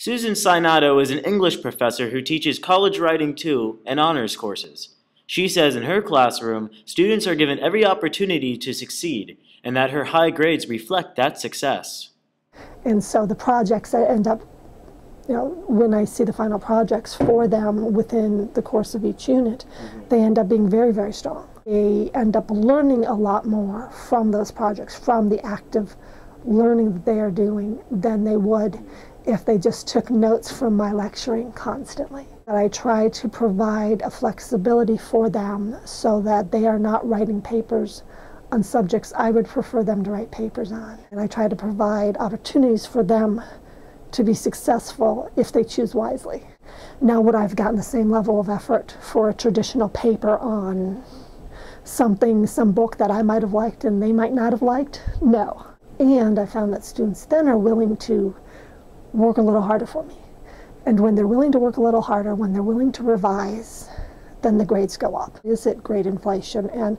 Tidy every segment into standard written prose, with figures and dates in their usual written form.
Susan Sainato is an English professor who teaches college writing 2 and honors courses. She says in her classroom, students are given every opportunity to succeed, and that her high grades reflect that success. And so the projects that end up, when I see the final projects for them within the course of each unit, they end up being very, very strong. They end up learning a lot more from those projects, from the active learning that they are doing, than they would if they just took notes from my lecturing constantly. I try to provide a flexibility for them so that they are not writing papers on subjects I would prefer them to write papers on. And I try to provide opportunities for them to be successful if they choose wisely. Now, would I have gotten the same level of effort for a traditional paper on some book that I might have liked and they might not have liked? No. And I found that students then are willing to work a little harder for me. And when they're willing to work a little harder, when they're willing to revise, then the grades go up. Is it grade inflation? And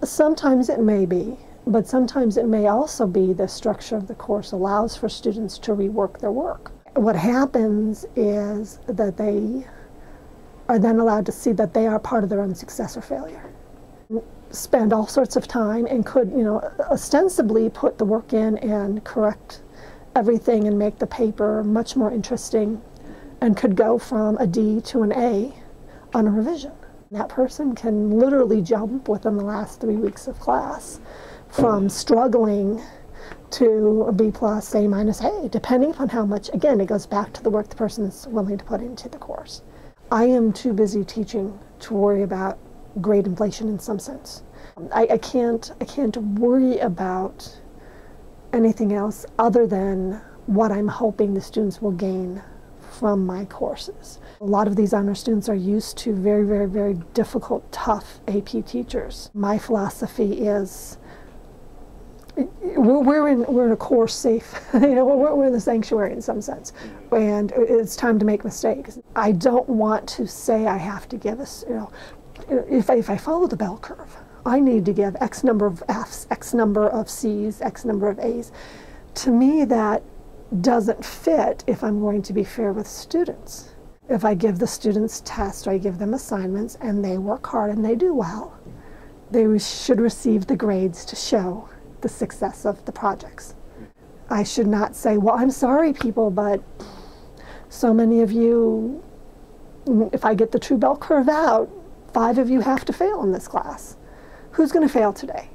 sometimes it may be, but sometimes it may also be the structure of the course allows for students to rework their work. What happens is that they are then allowed to see that they are part of their own success or failure. Spend all sorts of time and could, ostensibly put the work in and correct everything and make the paper much more interesting, and could go from a D to an A on a revision. That person can literally jump within the last 3 weeks of class from struggling to a B plus, A minus, A, depending upon how much, again, it goes back to the work the person is willing to put into the course. I am too busy teaching to worry about grade inflation in some sense. I can't worry about anything else other than what I'm hoping the students will gain from my courses. A lot of these honor students are used to very, very, very difficult, tough AP teachers. My philosophy is we're in a course safe, we're in the sanctuary in some sense, and it's time to make mistakes. I don't want to say I have to give us, if I follow the bell curve, I need to give X number of Fs, X number of Cs, X number of As. To me, that doesn't fit if I'm going to be fair with students. If I give the students tests or I give them assignments and they work hard and they do well, they should receive the grades to show the success of the projects. I should not say, well, I'm sorry, people, but so many of you, if I get the true bell curve out, 5 of you have to fail in this class. Who's going to fail today?